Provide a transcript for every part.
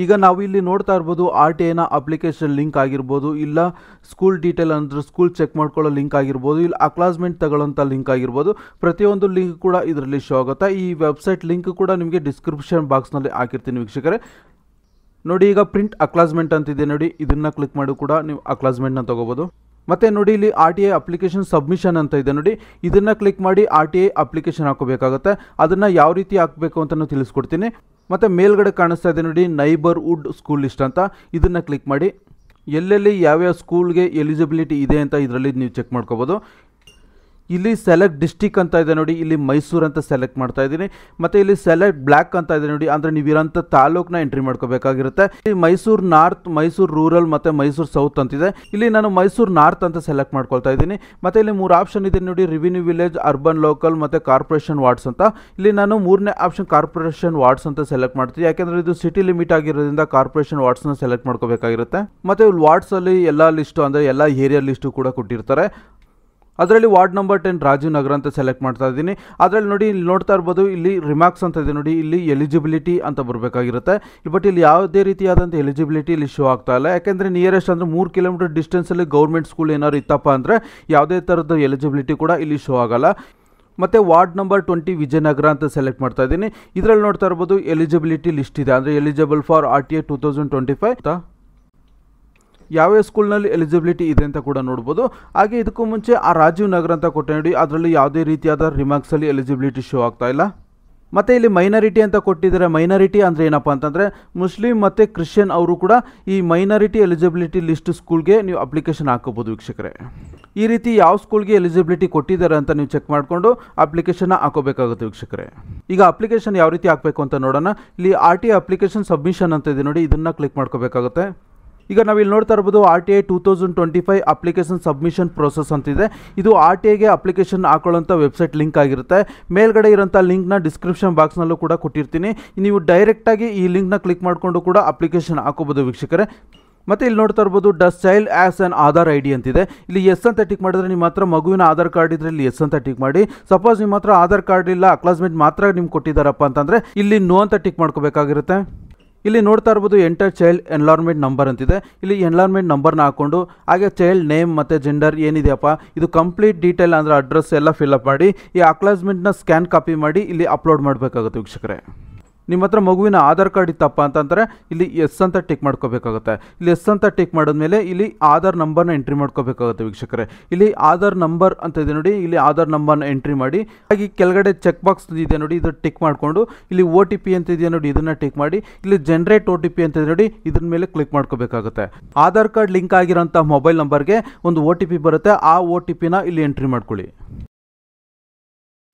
ಈಗ ನಾವು ಇಲ್ಲಿ ನೋಡ್ತಾ ಇರ್ಬೋದು RTIನ ಅಪ್ಲಿಕೇಶನ್ ಲಿಂಕ್ ಆಗಿರ್ಬೋದು, ಇಲ್ಲ ಸ್ಕೂಲ್ ಡೀಟೇಲ್ ಅಂದ್ರೆ ಸ್ಕೂಲ್ ಚೆಕ್ ಮಾಡ್ಕೊಳ್ಳೋ ಲಿಂಕ್ ಆಗಿರ್ಬೋದು, ಇಲ್ಲ ಅಕ್ಲಾಸ್ಮೆಂಟ್ ತಗೊಳ್ಳೋಂಥ ಲಿಂಕ್ ಆಗಿರ್ಬೋದು, ಪ್ರತಿಯೊಂದು ಲಿಂಕ್ ಕೂಡ ಇದರಲ್ಲಿ ಶೋ ಆಗುತ್ತೆ. ಈ ವೆಬ್ಸೈಟ್ ಲಿಂಕ್ ಕೂಡ ನಿಮಗೆ ಡಿಸ್ಕ್ರಿಪ್ಷನ್ ಬಾಕ್ಸ್ನಲ್ಲಿ ಹಾಕಿರ್ತೀನಿ ವೀಕ್ಷಕರೇ. ನೋಡಿ, ಈಗ ಪ್ರಿಂಟ್ ಅಕ್ಲಾಸ್ಮೆಂಟ್ ಅಂತಿದೆ ನೋಡಿ, ಇದನ್ನು ಕ್ಲಿಕ್ ಮಾಡಿ ಕೂಡ ನೀವು ಅಕ್ಲಾಸ್ಮೆಂಟ್ನ ತೊಗೋಬೋದು. ಮತ್ತು ನೋಡಿ, ಇಲ್ಲಿ RTI ಅಪ್ಲಿಕೇಶನ್ ಸಬ್ಮಿಷನ್ ಅಂತ ಇದೆ ನೋಡಿ, ಇದನ್ನು ಕ್ಲಿಕ್ ಮಾಡಿ RTI ಅಪ್ಲಿಕೇಶನ್ ಹಾಕೋಬೇಕಾಗುತ್ತೆ. ಅದನ್ನು ಯಾವ ರೀತಿ ಹಾಕಬೇಕು ಅಂತಲೂ ತಿಳಿಸ್ಕೊಡ್ತೀನಿ. ಮತ್ತು ಮೇಲ್ಗಡೆ ಕಾಣಿಸ್ತಾ ಇದೆ ನೋಡಿ, ನೈಬರ್ಹುಡ್ ಸ್ಕೂಲ್ ಲಿಸ್ಟ್ ಅಂತ, ಇದನ್ನು ಕ್ಲಿಕ್ ಮಾಡಿ ಎಲ್ಲೆಲ್ಲಿ ಯಾವ್ಯಾವ ಸ್ಕೂಲ್ಗೆ ಎಲಿಜಿಬಿಲಿಟಿ ಇದೆ ಅಂತ ಇದರಲ್ಲಿ ನೀವು ಚೆಕ್ ಮಾಡ್ಕೋಬೋದು. ಇಲ್ಲಿ ಸೆಲೆಕ್ಟ್ ಡಿಸ್ಟಿಕ್ ಅಂತ ಇದೆ ನೋಡಿ, ಇಲ್ಲಿ ಮೈಸೂರು ಅಂತ ಸೆಲೆಕ್ಟ್ ಮಾಡ್ತಾ ಇದ್ದೀನಿ. ಮತ್ತು ಇಲ್ಲಿ ಸೆಲೆಕ್ಟ್ ಬ್ಲ್ಯಾಕ್ ಅಂತ ಇದೆ ನೋಡಿ, ಅಂದರೆ ನೀವಿರೋಂಥ ತಾಲೂಕನ್ನ ಎಂಟ್ರಿ ಮಾಡ್ಕೋಬೇಕಾಗಿರುತ್ತೆ. ಇಲ್ಲಿ ಮೈಸೂರು ನಾರ್ತ್, ಮೈಸೂರು ರೂರಲ್ ಮತ್ತು ಮೈಸೂರು ಸೌತ್ ಅಂತಿದೆ. ಇಲ್ಲಿ ನಾನು ಮೈಸೂರು ನಾರ್ತ್ ಅಂತ ಸೆಲೆಕ್ಟ್ ಮಾಡ್ಕೊಳ್ತಾ ಇದ್ದೀನಿ. ಮತ್ತು ಇಲ್ಲಿ 3 ಆಪ್ಷನ್ ಇದೆ ನೋಡಿ, ರೆವಿನ್ಯೂ ವಿಲೇಜ್, ಅರ್ಬನ್ ಲೋಕಲ್ ಮತ್ತು ಕಾರ್ಪೊರೇಷನ್ ವಾರ್ಡ್ಸ್ ಅಂತ. ಇಲ್ಲಿ ನಾನು 3ನೇ ಆಪ್ಷನ್ ಕಾರ್ಪೊರೇಷನ್ ವಾರ್ಡ್ಸ್ ಅಂತ ಸೆಲೆಕ್ಟ್ ಮಾಡ್ತೀನಿ, ಯಾಕೆಂದರೆ ಇದು ಸಿಟಿ ಲಿಮಿಟ್ ಆಗಿರೋದ್ರಿಂದ ಕಾರ್ಪೊರೇಷನ್ ವಾರ್ಡ್ಸ್ನ ಸೆಲೆಕ್ಟ್ ಮಾಡ್ಕೋಬೇಕಾಗಿರುತ್ತೆ. ಮತ್ತು ವಾರ್ಡ್ಸಲ್ಲಿ ಎಲ್ಲ ಲಿಸ್ಟು ಅಂದರೆ ಎಲ್ಲ ಏರಿಯಾ ಲಿಸ್ಟು ಕೂಡ ಕೊಟ್ಟಿರ್ತಾರೆ. ಅದರಲ್ಲಿ ವಾರ್ಡ್ ನಂಬರ್ 10 ರಾಜೀವ್ ನಗರ ಅಂತ ಸೆಲೆಕ್ಟ್ ಮಾಡ್ತಾ ಇದ್ದೀನಿ. ಅದರಲ್ಲಿ ನೋಡಿ, ಇಲ್ಲಿ ನೋಡ್ತಾ ಇರ್ಬೋದು, ಇಲ್ಲಿ ರಿಮಾರ್ಕ್ಸ್ ಅಂತ ಇದೆ ನೋಡಿ, ಇಲ್ಲಿ ಎಲಿಜಿಬಿಲಿಟಿ ಅಂತ ಬರಬೇಕಾಗಿರುತ್ತೆ. ಬಟ್ ಇಲ್ಲಿ ಯಾವುದೇ ರೀತಿಯಾದಂಥ ಎಲಿಜಿಬಿಲಿಟಿ ಇಲ್ಲಿ ಶೋ ಆಗ್ತಾ ಇಲ್ಲ, ಯಾಕೆಂದರೆ ನಿಯರೆಸ್ಟ್ ಅಂದರೆ 3 ಕಿಲೋಮೀಟರ್ ಡಿಸ್ಟೆನ್ಸಲ್ಲಿ ಗೌರ್ಮೆಂಟ್ ಸ್ಕೂಲ್ ಏನಾದ್ರು ಇತ್ತಪ್ಪ ಅಂದರೆ ಯಾವುದೇ ಥರದ ಎಲಿಜಿಬಿಲಿಟಿ ಕೂಡ ಇಲ್ಲಿ ಶೋ ಆಗಲ್ಲ. ಮತ್ತು ವಾರ್ಡ್ ನಂಬರ್ 20 ವಿಜಯನಗರ ಅಂತ ಸೆಲೆಕ್ಟ್ ಮಾಡ್ತಾ ಇದ್ದೀನಿ. ಇದರಲ್ಲಿ ನೋಡ್ತಾ ಇರ್ಬೋದು ಎಲಿಜಿಬಿಲಿಟಿ ಲಿಸ್ಟ್ ಇದೆ, ಅಂದರೆ ಎಲಿಜಿಬಲ್ ಫಾರ್ RTI 2025 ಅಂತ ಯಾವ್ಯಾವ ಸ್ಕೂಲ್ನಲ್ಲಿ ಎಲಿಜಿಬಿಲಿಟಿ ಇದೆ ಅಂತ ಕೂಡ ನೋಡ್ಬೋದು. ಹಾಗೆ ಇದಕ್ಕೂ ಮುಂಚೆ ಆ ರಾಜೀವ್ ನಗರ ಅಂತ ಕೊಟ್ಟೆ ನೋಡಿ, ಅದರಲ್ಲಿ ಯಾವುದೇ ರೀತಿಯಾದ ರಿಮಾರ್ಕ್ಸಲ್ಲಿ ಎಲಿಜಿಬಿಲಿಟಿ ಶೋ ಆಗ್ತಾ ಇಲ್ಲ. ಮತ್ತು ಇಲ್ಲಿ ಮೈನಾರಿಟಿ ಅಂತ ಕೊಟ್ಟಿದ್ದಾರೆ. ಮೈನಾರಿಟಿ ಅಂದರೆ ಏನಪ್ಪ ಅಂತಂದರೆ ಮುಸ್ಲಿಂ ಮತ್ತು ಕ್ರಿಶ್ಚಿಯನ್ ಅವರು ಕೂಡ ಈ ಮೈನಾರಿಟಿ ಎಲಿಜಿಬಿಲಿಟಿ ಲಿಸ್ಟ್ ಸ್ಕೂಲ್ಗೆ ನೀವು ಅಪ್ಲಿಕೇಶನ್ ಹಾಕೋಬೋದು ವೀಕ್ಷಕರೇ. ಈ ರೀತಿ ಯಾವ ಸ್ಕೂಲ್ಗೆ ಎಲಿಜಿಬಿಲಿಟಿ ಕೊಟ್ಟಿದ್ದಾರೆ ಅಂತ ನೀವು ಚೆಕ್ ಮಾಡಿಕೊಂಡು ಅಪ್ಲಿಕೇಶನ್ನ ಹಾಕೋಬೇಕಾಗುತ್ತೆ ವೀಕ್ಷಕರೇ. ಈಗ ಅಪ್ಲಿಕೇಶನ್ ಯಾವ ರೀತಿ ಹಾಕಬೇಕು ಅಂತ ನೋಡೋಣ. ಇಲ್ಲಿ RTI ಅಪ್ಲಿಕೇಶನ್ ಸಬ್ಮಿಷನ್ ಅಂತ ಇದೆ ನೋಡಿ, ಇದನ್ನು ಕ್ಲಿಕ್ ಮಾಡ್ಕೋಬೇಕಾಗುತ್ತೆ. ಈಗ ನಾವು ಇಲ್ಲಿ ನೋಡ್ತಾ ಇರ್ಬೋದು RTI 2025 ಅಪ್ಲಿಕೇಶನ್ ಸಬ್ಮಿಷನ್ ಪ್ರೋಸೆಸ್ ಅಂತಿದೆ. ಇದು RTIಗೆ ಅಪ್ಲಿಕೇಶನ್ ಹಾಕೊಳ್ಳೋಂಥ ವೆಬ್ಸೈಟ್ ಲಿಂಕ್ ಆಗಿರುತ್ತೆ. ಮೇಲ್ಗಡೆ ಇರೋಂಥ ಲಿಂಕ್ನ ಡಿಸ್ಕ್ರಿಪ್ಷನ್ ಬಾಕ್ಸ್ನಲ್ಲೂ ಕೂಡ ಕೊಟ್ಟಿರ್ತೀನಿ. ನೀವು ಡೈರೆಕ್ಟಾಗಿ ಈ ಲಿಂಕ್ನ ಕ್ಲಿಕ್ ಮಾಡಿಕೊಂಡು ಕೂಡ ಅಪ್ಲಿಕೇಶನ್ ಹಾಕೋಬೋದು ವೀಕ್ಷಕರೇ. ಮತ್ತು ಇಲ್ಲಿ ನೋಡ್ತಾ ಇರ್ಬೋದು does child as on Aadhaar ID ಅಂತಿದೆ. ಇಲ್ಲಿ ಎಸ್ ಅಂತ ಟಿಕ್ ಮಾಡಿದ್ರೆ ನಿಮ್ಮ ಹತ್ರ ಮಗುವಿನ ಆಧಾರ್ ಕಾರ್ಡ್ ಇದ್ರೆ ಇಲ್ಲಿ ಎಸ್ ಅಂತ ಟಿಕ್ ಮಾಡಿ. ಸಪೋಸ್ ನಿಮ್ಮ ಹತ್ರ ಆಧಾರ್ ಕಾರ್ಡ್ ಇಲ್ಲ, ಅಕ್ಲಾಸ್ಮೆಂಟ್ ಮಾತ್ರ ನಿಮ್ಗೆ ಕೊಟ್ಟಿದ್ದಾರಪ್ಪ ಅಂತಂದರೆ ಇಲ್ಲಿ ನೋ ಅಂತ ಟಿಕ್ ಮಾಡ್ಕೋಬೇಕಾಗಿರುತ್ತೆ. ಇಲ್ಲಿ ನೋಡ್ತಾ ಇರ್ಬೋದು ಎಂಟರ್ ಚೈಲ್ಡ್ ಎನ್ಲಾರ್ಮೆಂಟ್ ನಂಬರ್ ಅಂತಿದೆ. ಇಲ್ಲಿ ಎನ್ಲಾರ್ಮೆಂಟ್ ನಂಬರ್ನ ಹಾಕ್ಕೊಂಡು ಹಾಗೆ ಚೈಲ್ಡ್ ನೇಮ್ ಮತ್ತು ಜೆಂಡರ್ ಏನಿದೆಯಪ್ಪ ಇದು ಕಂಪ್ಲೀಟ್ ಡೀಟೇಲ್ ಅಂದರೆ ಅಡ್ರೆಸ್ ಎಲ್ಲ ಫಿಲ್ಅಪ್ ಮಾಡಿ ಈ ಅಕ್ಲಾಸ್ಮೆಂಟ್ನ ಸ್ಕ್ಯಾನ್ ಕಾಪಿ ಮಾಡಿ ಇಲ್ಲಿ ಅಪ್ಲೋಡ್ ಮಾಡಬೇಕಾಗುತ್ತೆ ವೀಕ್ಷಕರೇ. ನಿಮ್ಮ ಹತ್ರ ಮಗುವಿನ ಆಧಾರ್ ಕಾರ್ಡ್ ಇತ್ತಪ್ಪ ಅಂತಂದರೆ ಇಲ್ಲಿ ಎಸ್ ಅಂತ ಟಿಕ್ ಮಾಡ್ಕೋಬೇಕಾಗುತ್ತೆ. ಇಲ್ಲಿ ಎಸ್ ಅಂತ ಟಿಕ್ ಮಾಡಿದ್ಮೇಲೆ ಇಲ್ಲಿ ಆಧಾರ್ ನಂಬರ್ನ ಎಂಟ್ರಿ ಮಾಡ್ಕೋಬೇಕಾಗುತ್ತೆ ವೀಕ್ಷಕರೇ. ಇಲ್ಲಿ ಆಧಾರ್ ನಂಬರ್ ಅಂತ ಇದೆ ನೋಡಿ, ಇಲ್ಲಿ ಆಧಾರ್ ನಂಬರ್ನ ಎಂಟ್ರಿ ಮಾಡಿ ಹಾಗೆ ಕೆಳಗಡೆ ಚೆಕ್ ಬಾಕ್ಸ್ ಇದೆ ನೋಡಿ, ಇದು ಟಿಕ್ ಮಾಡಿಕೊಂಡು ಇಲ್ಲಿ OTP ಅಂತ ಇದೆಯಾ ನೋಡಿ, ಇದನ್ನು ಟಿಕ್ ಮಾಡಿ ಇಲ್ಲಿ ಜನರೇಟ್ OTP ಅಂತ ಇದೆ ನೋಡಿ, ಇದ್ರ ಮೇಲೆ ಕ್ಲಿಕ್ ಮಾಡ್ಕೋಬೇಕಾಗುತ್ತೆ. ಆಧಾರ್ ಕಾರ್ಡ್ ಲಿಂಕ್ ಆಗಿರೋಂಥ ಮೊಬೈಲ್ ನಂಬರ್ಗೆ ಒಂದು OTP ಬರುತ್ತೆ, ಆ OTPನ ಇಲ್ಲಿ ಎಂಟ್ರಿ ಮಾಡ್ಕೊಳ್ಳಿ.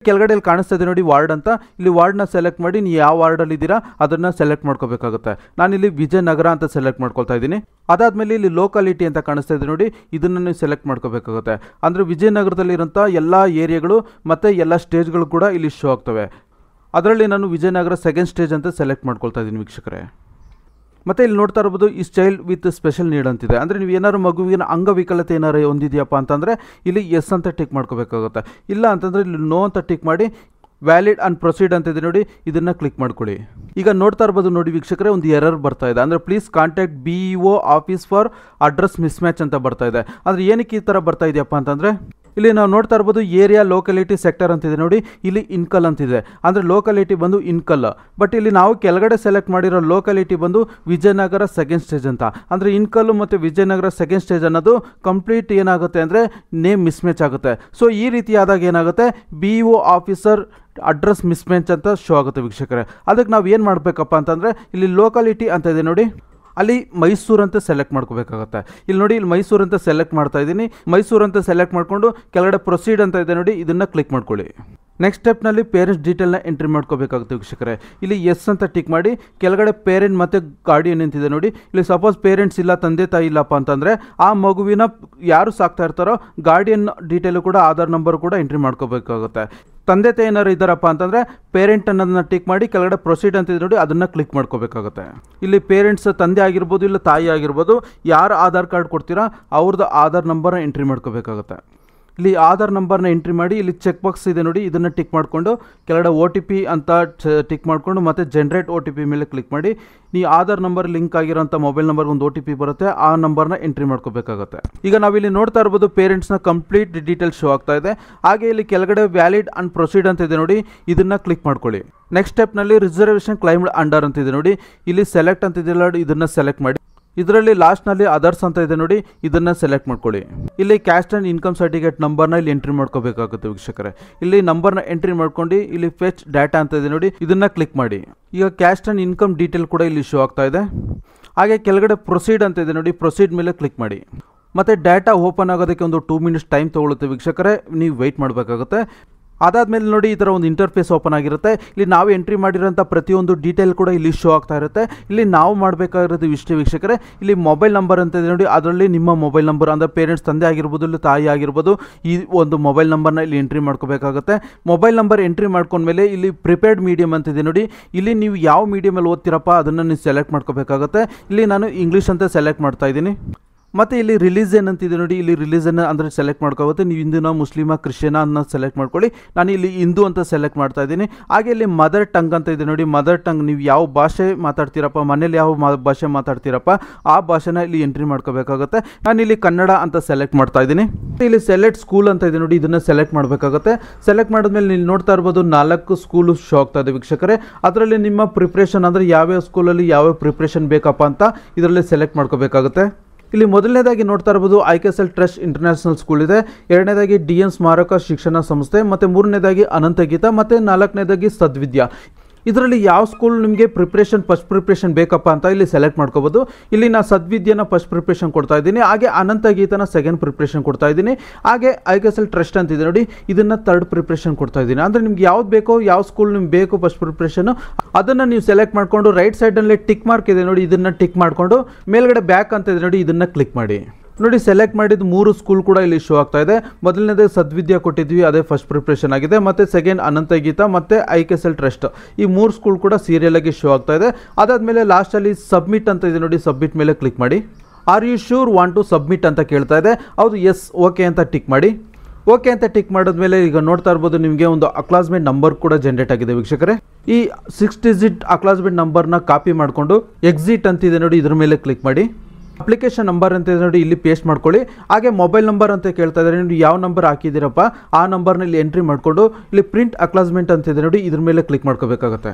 ಕೆಳಗಡೆ ಇಲ್ಲಿ ಕಾಣಿಸ್ತಾ ಇದೆ ನೋಡಿ ವಾರ್ಡ್ ಅಂತ, ಇಲ್ಲಿ ವಾರ್ಡ್ನ ಸೆಲೆಕ್ಟ್ ಮಾಡಿ ನೀವು ಯಾವ ವಾರ್ಡಲ್ಲಿ ಇದ್ದೀರಾ ಅದನ್ನು ಸೆಲೆಕ್ಟ್ ಮಾಡ್ಕೋಬೇಕಾಗುತ್ತೆ. ನಾನಿಲ್ಲಿ ವಿಜಯನಗರ ಅಂತ ಸೆಲೆಕ್ಟ್ ಮಾಡ್ಕೊಳ್ತಾ ಇದ್ದೀನಿ. ಅದಾದಮೇಲೆ ಇಲ್ಲಿ ಲೋಕಾಲಿಟಿ ಅಂತ ಕಾಣಿಸ್ತಾ ಇದೆ ನೋಡಿ, ಇದನ್ನು ನೀವು ಸೆಲೆಕ್ಟ್ ಮಾಡ್ಕೋಬೇಕಾಗುತ್ತೆ. ಅಂದರೆ ವಿಜಯನಗರದಲ್ಲಿರೋಂಥ ಎಲ್ಲ ಏರಿಯಾಗಳು ಮತ್ತು ಎಲ್ಲ ಸ್ಟೇಜ್ಗಳು ಕೂಡ ಇಲ್ಲಿ ಶೋ ಆಗ್ತವೆ. ಅದರಲ್ಲಿ ನಾನು ವಿಜಯನಗರ 2nd ಸ್ಟೇಜ್ ಅಂತ ಸೆಲೆಕ್ಟ್ ಮಾಡ್ಕೊಳ್ತಾ ಇದ್ದೀನಿ ವೀಕ್ಷಕರೇ. ಮತ್ತು ಇಲ್ಲಿ ನೋಡ್ತಾ ಇರ್ಬೋದು ಈ ಚೈಲ್ಡ್ ವಿತ್ ಸ್ಪೆಷಲ್ ನೀಡ್ ಅಂತಿದೆ. ಅಂದರೆ ನೀವು ಏನಾದ್ರು ಮಗುವಿನ ಅಂಗವಿಕಲತೆ ಏನಾರು ಹೊಂದಿದೆಯಪ್ಪ ಅಂತಂದರೆ ಇಲ್ಲಿ ಎಸ್ ಅಂತ ಟಿಕ್ ಮಾಡ್ಕೋಬೇಕಾಗುತ್ತೆ. ಇಲ್ಲ ಅಂತಂದರೆ ಇಲ್ಲಿ ನೋ ಅಂತ ಟಿಕ್ ಮಾಡಿ ವ್ಯಾಲಿಡ್ ಆ್ಯಂಡ್ ಪ್ರೊಸೀಡ್ ಅಂತಿದೆ ನೋಡಿ, ಇದನ್ನು ಕ್ಲಿಕ್ ಮಾಡ್ಕೊಳ್ಳಿ. ಈಗ ನೋಡ್ತಾ ಇರ್ಬೋದು ನೋಡಿ ವೀಕ್ಷಕರೇ, ಒಂದು ಎರರ್ ಬರ್ತಾ ಇದೆ. ಅಂದರೆ please contact BEO office for address mismatch ಅಂತ ಬರ್ತಾ ಇದೆ. ಅಂದರೆ ಏನಕ್ಕೆ ಈ ಥರ ಬರ್ತಾ ಇದೆಯಪ್ಪ ಅಂತಂದರೆ ಇಲ್ಲಿ ನಾವು ನೋಡ್ತಾ ಇರ್ಬೋದು ಏರಿಯಾ ಲೋಕಲಿಟಿ ಸೆಕ್ಟರ್ ಅಂತಿದೆ ನೋಡಿ, ಇಲ್ಲಿ ಇನ್ಕಲ್ ಅಂತಿದೆ. ಅಂದರೆ ಲೋಕಲಿಟಿ ಬಂದು ಇನ್ಕಲ್, ಬಟ್ ಇಲ್ಲಿ ನಾವು ಕೆಳಗಡೆ ಸೆಲೆಕ್ಟ್ ಮಾಡಿರೋ ಲೋಕಲಿಟಿ ಬಂದು ವಿಜಯನಗರ 2nd ಸ್ಟೇಜ್ ಅಂತ. ಅಂದರೆ ಇನ್ಕಲ್ಲು ಮತ್ತು ವಿಜಯನಗರ 2nd ಸ್ಟೇಜ್ ಅನ್ನೋದು ಕಂಪ್ಲೀಟ್ ಏನಾಗುತ್ತೆ ಅಂದರೆ ನೇಮ್ ಮಿಸ್ಮ್ಯಾಚ್ ಆಗುತ್ತೆ. ಸೊ ಈ ರೀತಿಯಾದಾಗ ಏನಾಗುತ್ತೆ BEO ಆಫೀಸರ್ ಅಡ್ರೆಸ್ ಮಿಸ್ಮ್ಯಾಚ್ ಅಂತ ಶೋ ಆಗುತ್ತೆ ವೀಕ್ಷಕರೇ. ಅದಕ್ಕೆ ನಾವು ಏನು ಮಾಡಬೇಕಪ್ಪ ಅಂತಂದರೆ ಇಲ್ಲಿ ಲೋಕಾಲಿಟಿ ಅಂತ ಇದೆ ನೋಡಿ, ಅಲ್ಲಿ ಮೈಸೂರು ಅಂತ ಸೆಲೆಕ್ಟ್ ಮಾಡ್ಕೋಬೇಕಾಗುತ್ತೆ. ಇಲ್ಲಿ ನೋಡಿ, ಇಲ್ಲಿ ಮೈಸೂರು ಅಂತ ಸೆಲೆಕ್ಟ್ ಮಾಡ್ತಾ ಇದ್ದೀನಿ. ಮೈಸೂರು ಅಂತ ಸೆಲೆಕ್ಟ್ ಮಾಡಿಕೊಂಡು ಕೆಳಗಡೆ ಪ್ರೊಸೀಡ್ ಅಂತ ಇದೆ ನೋಡಿ, ಇದನ್ನು ಕ್ಲಿಕ್ ಮಾಡ್ಕೊಳ್ಳಿ. ನೆಕ್ಸ್ಟ್ ಸ್ಟೆಪ್ನಲ್ಲಿ ಪೇರೆಂಟ್ಸ್ ಡೀಟೇಲ್ನ ಎಂಟ್ರಿ ಮಾಡ್ಕೋಬೇಕಾಗುತ್ತೆ ವೀಕ್ಷಕರೇ. ಇಲ್ಲಿ ಎಸ್ ಅಂತ ಟಿಕ್ ಮಾಡಿ ಕೆಳಗಡೆ ಪೇರೆಂಟ್ ಮತ್ತು ಗಾರ್ಡಿಯನ್ ಅಂತಿದೆ ನೋಡಿ, ಇಲ್ಲಿ ಸಪೋಸ್ ಪೇರೆಂಟ್ಸ್ ಇಲ್ಲ, ತಂದೆ ತಾಯಿ ಇಲ್ಲಪ್ಪ ಅಂತಂದರೆ ಆ ಮಗುವಿನ ಯಾರು ಸಾಕ್ತಾ ಇರ್ತಾರೋ ಗಾರ್ಡಿಯನ್ ಡೀಟೇಲು ಕೂಡ ಆಧಾರ್ ನಂಬರ್ ಕೂಡ ಎಂಟ್ರಿ ಮಾಡ್ಕೋಬೇಕಾಗುತ್ತೆ. ತಂದೆ ತಾಯಿ ಏನಾರು ಇದ್ದಾರಪ್ಪ ಅಂತಂದರೆ ಪೇರೆಂಟ್ ಅನ್ನೋದನ್ನ ಟಿಕ್ ಮಾಡಿ ಕೆಳಗಡೆ ಪ್ರೊಸೀಡ್ ಅಂತಿದೆ ನೋಡಿ, ಅದನ್ನು ಕ್ಲಿಕ್ ಮಾಡ್ಕೋಬೇಕಾಗುತ್ತೆ. ಇಲ್ಲಿ ಪೇರೆಂಟ್ಸ್ ತಂದೆ ಆಗಿರ್ಬೋದು ಇಲ್ಲ ತಾಯಿ ಆಗಿರ್ಬೋದು, ಯಾರು ಆಧಾರ್ ಕಾರ್ಡ್ ಕೊಡ್ತೀರಾ ಅವ್ರದ್ದು ಆಧಾರ್ ನಂಬರ್ನ ಎಂಟ್ರಿ ಮಾಡ್ಕೋಬೇಕಾಗುತ್ತೆ. ಇಲ್ಲಿ ಆಧಾರ್ ನಂಬರ್ನ ಎಂಟ್ರಿ ಮಾಡಿ ಇಲ್ಲಿ ಚೆಕ್ ಬಾಕ್ಸ್ ಇದೆ ನೋಡಿ, ಇದನ್ನು ಟಿಕ್ ಮಾಡಿಕೊಂಡು ಕೆಳಗಡೆ OTP ಅಂತ ಟಿಕ್ ಮಾಡಿಕೊಂಡು ಮತ್ತೆ ಜನರೇಟ್ OTP ಮೇಲೆ ಕ್ಲಿಕ್ ಮಾಡಿ. ಈ ಆಧಾರ್ ನಂಬರ್ ಲಿಂಕ್ ಆಗಿರೋಂಥ ಮೊಬೈಲ್ ನಂಬರ್ಗೆ ಒಂದು OTP ಬರುತ್ತೆ, ಆ ನಂಬರ್ನ ಎಂಟ್ರಿ ಮಾಡ್ಕೋಬೇಕಾಗುತ್ತೆ. ಈಗ ನಾವಿಲ್ಲಿ ನೋಡ್ತಾ ಇರ್ಬೋದು ಪೇರೆಂಟ್ಸ್ನ ಕಂಪ್ಲೀಟ್ ಡೀಟೇಲ್ಸ್ ಶೋ ಆಗ್ತಾ ಇದೆ. ಹಾಗೆ ಇಲ್ಲಿ ಕೆಳಗಡೆ ವ್ಯಾಲಿಡ್ ಅಂಡ್ ಪ್ರೊಸೀಡ್ ಅಂತ ಇದೆ ನೋಡಿ, ಇದನ್ನ ಕ್ಲಿಕ್ ಮಾಡ್ಕೊಳ್ಳಿ. ನೆಕ್ಸ್ಟ್ ಸ್ಟೆಪ್ನಲ್ಲಿ ರಿಸರ್ವೇಷನ್ ಕ್ಲೈಮ್ಡ್ ಅಂಡರ್ ಅಂತ ಇದೆ ನೋಡಿ, ಇಲ್ಲಿ ಸೆಲೆಕ್ಟ್ ಅಂತ ಇದೆ ನೋಡಿ, ಇದನ್ನ ಸೆಲೆಕ್ಟ್ ಮಾಡಿ. ಇದರಲ್ಲಿ ಲಾಸ್ಟ್ನಲ್ಲಿ ಅದರ್ಸ್ ಅಂತ ಇದೆ ನೋಡಿ, ಇದನ್ನು ಸೆಲೆಕ್ಟ್ ಮಾಡ್ಕೊಳ್ಳಿ. ಇಲ್ಲಿ ಕ್ಯಾಸ್ಟ್ ಆ್ಯಂಡ್ ಇನ್ಕಮ್ ಸರ್ಟಿಫಿಕೇಟ್ ನಂಬರ್ನ ಇಲ್ಲಿ ಎಂಟ್ರಿ ಮಾಡ್ಕೋಬೇಕಾಗುತ್ತೆ ವೀಕ್ಷಕರೇ. ಇಲ್ಲಿ ನಂಬರ್ನ ಎಂಟ್ರಿ ಮಾಡ್ಕೊಂಡು ಇಲ್ಲಿ ಫೆಚ್ ಡಾಟಾ ಅಂತ ಇದೆ ನೋಡಿ, ಇದನ್ನು ಕ್ಲಿಕ್ ಮಾಡಿ. ಈಗ ಕ್ಯಾಸ್ಟ್ ಆ್ಯಂಡ್ ಇನ್ಕಮ್ ಡೀಟೇಲ್ ಕೂಡ ಇಲ್ಲಿ ಶೋ ಆಗ್ತಾ ಇದೆ. ಹಾಗೆ ಕೆಳಗಡೆ ಪ್ರೊಸೀಡ್ ಅಂತ ಇದೆ ನೋಡಿ, ಪ್ರೊಸೀಡ್ ಮೇಲೆ ಕ್ಲಿಕ್ ಮಾಡಿ. ಮತ್ತು ಡಾಟಾ ಓಪನ್ ಆಗೋದಕ್ಕೆ ಒಂದು 2 ಮಿನಿಟ್ಸ್ ಟೈಮ್ ತೊಗೊಳುತ್ತೆ ವೀಕ್ಷಕರೇ, ನೀವು ವೆಯ್ಟ್ ಮಾಡಬೇಕಾಗುತ್ತೆ. ಅದಾದಮೇಲೆ ನೋಡಿ ಈ ಥರ ಒಂದು ಇಂಟರ್ಫೇಸ್ ಓಪನ್ ಆಗಿರುತ್ತೆ. ಇಲ್ಲಿ ನಾವು ಎಂಟ್ರಿ ಮಾಡಿರೋಂಥ ಪ್ರತಿಯೊಂದು ಡೀಟೇಲ್ ಕೂಡ ಇಲ್ಲಿ ಶೋ ಆಗ್ತಾ ಇರುತ್ತೆ. ಇಲ್ಲಿ ನಾವು ಮಾಡಬೇಕಾಗಿರೋದು ಇಷ್ಟೇ ವೀಕ್ಷಕರೇ, ಇಲ್ಲಿ ಮೊಬೈಲ್ ನಂಬರ್ ಅಂತ ಇದೆ ನೋಡಿ, ಅದರಲ್ಲಿ ನಿಮ್ಮ ಮೊಬೈಲ್ ನಂಬರ್ ಅಂದರೆ ಪೇರೆಂಟ್ಸ್ ತಂದೆ ಆಗಿರ್ಬೋದು ಇಲ್ಲ ತಾಯಿ ಆಗಿರ್ಬೋದು, ಈ ಒಂದು ಮೊಬೈಲ್ ನಂಬರ್ನ ಇಲ್ಲಿ ಎಂಟ್ರಿ ಮಾಡ್ಕೋಬೇಕಾಗುತ್ತೆ. ಮೊಬೈಲ್ ನಂಬರ್ ಎಂಟ್ರಿ ಮಾಡ್ಕೊಂಡ್ಮೇಲೆ ಇಲ್ಲಿ ಪ್ರಿಪೇರ್ಡ್ ಮೀಡಿಯಮ್ ಅಂತ ಇದೆ ನೋಡಿ, ಇಲ್ಲಿ ನೀವು ಯಾವ ಮೀಡಿಯಮಲ್ಲಿ ಓದ್ತಿರಪ್ಪ ಅದನ್ನು ನೀವು ಸೆಲೆಕ್ಟ್ ಮಾಡ್ಕೋಬೇಕಾಗುತ್ತೆ. ಇಲ್ಲಿ ನಾನು ಇಂಗ್ಲೀಷ್ ಅಂತ ಸೆಲೆಕ್ಟ್ ಮಾಡ್ತಾ ಇದ್ದೀನಿ. ಮತ್ತು ಇಲ್ಲಿ ರಿಲಿಜನ್ ಅಂತಿದೆ ನೋಡಿ, ಇಲ್ಲಿ ರಿಲಿಜನ್ ಅಂದರೆ ಸೆಲೆಕ್ಟ್ ಮಾಡ್ಕೋಗುತ್ತೆ. ನೀವು ಹಿಂದೂನ ಮುಸ್ಲಿಮ ಕ್ರಿಶ್ಚಿಯನ ಅನ್ನೋ ಸೆಲೆಕ್ಟ್ ಮಾಡ್ಕೊಳ್ಳಿ. ನಾನು ಇಲ್ಲಿ ಹಿಂದೂ ಅಂತ ಸೆಲೆಕ್ಟ್ ಮಾಡ್ತಾ ಇದ್ದೀನಿ. ಹಾಗೆ ಇಲ್ಲಿ ಮದರ್ ಟಂಗ್ ಅಂತ ಇದೆ ನೋಡಿ, ಮದರ್ ಟಂಗ್ ನೀವು ಯಾವ ಭಾಷೆ ಮಾತಾಡ್ತೀರಪ್ಪ, ಮನೇಲಿ ಯಾವ ಭಾಷೆ ಮಾತಾಡ್ತೀರಪ್ಪ ಆ ಭಾಷೆನ ಇಲ್ಲಿ ಎಂಟ್ರಿ ಮಾಡ್ಕೋಬೇಕಾಗುತ್ತೆ. ನಾನು ಇಲ್ಲಿ ಕನ್ನಡ ಅಂತ ಸೆಲೆಕ್ಟ್ ಮಾಡ್ತಾ ಇದ್ದೀನಿ. ಇಲ್ಲಿ ಸೆಲೆಕ್ಟ್ ಸ್ಕೂಲ್ ಅಂತ ಇದೆ ನೋಡಿ, ಇದನ್ನು ಸೆಲೆಕ್ಟ್ ಮಾಡಬೇಕಾಗುತ್ತೆ. ಸೆಲೆಕ್ಟ್ ಮಾಡಿದ್ಮೇಲೆ ನೀವು ನೋಡ್ತಾ ಇರ್ಬೋದು 4 ಸ್ಕೂಲು ಶೋ ಆಗ್ತಾ ಇದೆ ವೀಕ್ಷಕರೇ. ಅದರಲ್ಲಿ ನಿಮ್ಮ ಪ್ರಿಪ್ರೇಷನ್ ಅಂದರೆ ಯಾವ್ಯಾವ ಸ್ಕೂಲಲ್ಲಿ ಯಾವ್ಯಾವ ಪ್ರಿಪ್ರೇಷನ್ ಬೇಕಪ್ಪ ಅಂತ ಇದರಲ್ಲಿ ಸೆಲೆಕ್ಟ್ ಮಾಡ್ಕೋಬೇಕಾಗುತ್ತೆ. ಇಲ್ಲಿ ಮೊದಲನೇದಾಗಿ ನೋಡ್ತಾ ಇರ್ಬೋದು IKSL ಟ್ರಸ್ಟ್ ಇಂಟರ್ನ್ಯಾಷನಲ್ ಸ್ಕೂಲ್ ಇದೆ, ಎರಡನೇದಾಗಿ DN ಸ್ಮಾರಕ ಶಿಕ್ಷಣ ಸಂಸ್ಥೆ, ಮತ್ತು ಮೂರನೇದಾಗಿ ಅನಂತಗೀತ, ಮತ್ತು 4ನೇದಾಗಿ ಸದ್ವಿದ್ಯಾ. ಇದರಲ್ಲಿ ಯಾವ ಸ್ಕೂಲ್ ನಿಮಗೆ ಫಸ್ಟ್ ಪ್ರಿಪ್ರೇಷನ್ ಬೇಕಪ್ಪ ಅಂತ ಇಲ್ಲಿ ಸೆಲೆಕ್ಟ್ ಮಾಡ್ಕೋಬೋದು. ಇಲ್ಲಿ ನಾನು ಸದ್ವಿದ್ಯಾನ ಫಸ್ಟ್ ಪ್ರಿಪ್ರೇಷನ್ ಕೊಡ್ತಾ ಇದ್ದೀನಿ, ಹಾಗೆ ಅನಂತಗೀತನ ಸೆಕೆಂಡ್ ಪ್ರಿಪ್ರೇಷನ್ ಕೊಡ್ತಾ ಇದ್ದೀನಿ, ಹಾಗೆ IKSL ಟ್ರಸ್ಟ್ ಅಂತಿದೆ ನೋಡಿ, ಇದನ್ನು ಥರ್ಡ್ ಪ್ರಿಪ್ರೇಷನ್ ಕೊಡ್ತಾ ಇದ್ದೀನಿ. ಅಂದರೆ ನಿಮ್ಗೆ ಯಾವ್ದು ಬೇಕೋ, ಯಾವ ಸ್ಕೂಲ್ ನಿಮ್ಗೆ ಬೇಕು ಫಸ್ಟ್ ಪ್ರಿಪ್ರೇಷನು ಅದನ್ನು ನೀವು ಸೆಲೆಕ್ಟ್ ಮಾಡಿಕೊಂಡು ರೈಟ್ ಸೈಡಲ್ಲಿ ಟಿಕ್ ಮಾರ್ಕ್ ಇದೆ ನೋಡಿ, ಇದನ್ನು ಟಿಕ್ ಮಾಡಿಕೊಂಡು ಮೇಲ್ಗಡೆ ಬ್ಯಾಕ್ ಅಂತ ಇದೆ ನೋಡಿ, ಇದನ್ನು ಕ್ಲಿಕ್ ಮಾಡಿ. ನೋಡಿ ಸೆಲೆಕ್ಟ್ ಮಾಡಿದ 3 ಸ್ಕೂಲ್ ಕೂಡ ಇಲ್ಲಿ ಶೋ ಆಗ್ತಾ ಇದೆ. ಮೊದಲನೇದೇ ಸದ್ವಿದ್ಯಾ ಕೊಟ್ಟಿದ್ವಿ, ಅದೇ ಫಸ್ಟ್ ಪ್ರಿಪ್ರೇಷನ್ ಆಗಿದೆ. ಮತ್ತು ಸೆಕೆಂಡ್ ಅನಂತಗೀತ ಮತ್ತು IKSL ಟ್ರಸ್ಟ್, ಈ 3 ಸ್ಕೂಲ್ ಕೂಡ ಸೀರಿಯಲ್ ಆಗಿ ಶೋ ಆಗ್ತಾ ಇದೆ. ಅದಾದಮೇಲೆ ಲಾಸ್ಟಲ್ಲಿ ಸಬ್ಮಿಟ್ ಅಂತ ಇದೆ ನೋಡಿ, ಸಬ್ಮಿಟ್ ಮೇಲೆ ಕ್ಲಿಕ್ ಮಾಡಿ. Are you sure want to submit ಅಂತ ಕೇಳ್ತಾ ಇದೆ. ಹೌದು, ಎಸ್ ಓಕೆ ಅಂತ ಟಿಕ್ ಮಾಡಿ. ಓಕೆ ಅಂತ ಟಿಕ್ ಮಾಡಿದ್ಮೇಲೆ ಈಗ ನೋಡ್ತಾ ಇರ್ಬೋದು ನಿಮಗೆ ಒಂದು ಅಕ್ಲಾಸ್ಮೆಂಟ್ ನಂಬರ್ ಕೂಡ ಜನರೇಟ್ ಆಗಿದೆ ವೀಕ್ಷಕರೇ. ಈ 6 ಡಿಜಿಟ್ ಅಕ್ಲಾಸ್ಮೆಂಟ್ ನಂಬರ್ನ ಕಾಪಿ ಮಾಡಿಕೊಂಡು ಎಕ್ಸಿಟ್ ಅಂತಿದೆ ನೋಡಿ, ಇದ್ರ ಮೇಲೆ ಕ್ಲಿಕ್ ಮಾಡಿ. ಅಪ್ಲಿಕೇಶನ್ ನಂಬರ್ ಅಂತ ಇದೆ ನೋಡಿ, ಇಲ್ಲಿ ಪೇಸ್ಟ್ ಮಾಡ್ಕೊಳ್ಳಿ. ಹಾಗೆ ಮೊಬೈಲ್ ನಂಬರ್ ಅಂತ ಕೇಳ್ತಾ ಇದ್ದಾರೆ, ನೀವು ಯಾವ ನಂಬರ್ ಹಾಕಿದ್ದೀರಪ್ಪ ಆ ನಂಬರ್ನ ಇಲ್ಲಿ ಎಂಟ್ರಿ ಮಾಡಿಕೊಂಡು ಇಲ್ಲಿ ಪ್ರಿಂಟ್ ಅಕ್ಲಾಸ್ಮೆಂಟ್ ಅಂತ ಇದೆ ನೋಡಿ, ಇದ್ರ ಮೇಲೆ ಕ್ಲಿಕ್ ಮಾಡ್ಕೋಬೇಕಾಗುತ್ತೆ.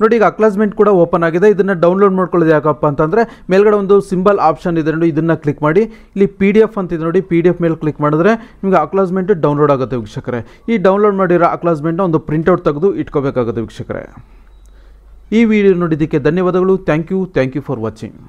ನೋಡಿ ಈಗ ಅಕ್ಲಾಸ್ಮೆಂಟ್ ಕೂಡ ಓಪನ್ ಆಗಿದೆ. ಇದನ್ನು ಡೌನ್ಲೋಡ್ ಮಾಡ್ಕೊಳ್ಳೋದು ಯಾಕಪ್ಪ ಅಂತಂದರೆ ಮೇಲ್ಗಡೆ ಒಂದು ಸಿಂಬಲ್ ಆಪ್ಷನ್ ಇದೆ ನೋಡಿ, ಇದನ್ನು ಕ್ಲಿಕ್ ಮಾಡಿ. ಇಲ್ಲಿ PDF ಅಂತಿದೆ ನೋಡಿ, PDF ಮೇಲೆ ಕ್ಲಿಕ್ ಮಾಡಿದ್ರೆ ನಿಮಗೆ ಅಕ್ಲಾಸ್ಮೆಂಟ್ ಡೌನ್ಲೋಡ್ ಆಗುತ್ತೆ ವೀಕ್ಷಕರೇ. ಈ ಡೌನ್ಲೋಡ್ ಮಾಡಿರೋ ಅಕ್ಲಾಸ್ಮೆಂಟ್ನ ಒಂದು ಪ್ರಿಂಟ್ಔಟ್ ತೆಗೆದು ಇಟ್ಕೋಬೇಕಾಗುತ್ತೆ ವೀಕ್ಷಕರೇ. ಈ ವಿಡಿಯೋ ನೋಡಿದ್ದಕ್ಕೆ ಧನ್ಯವಾದಗಳು. Thank you for watching.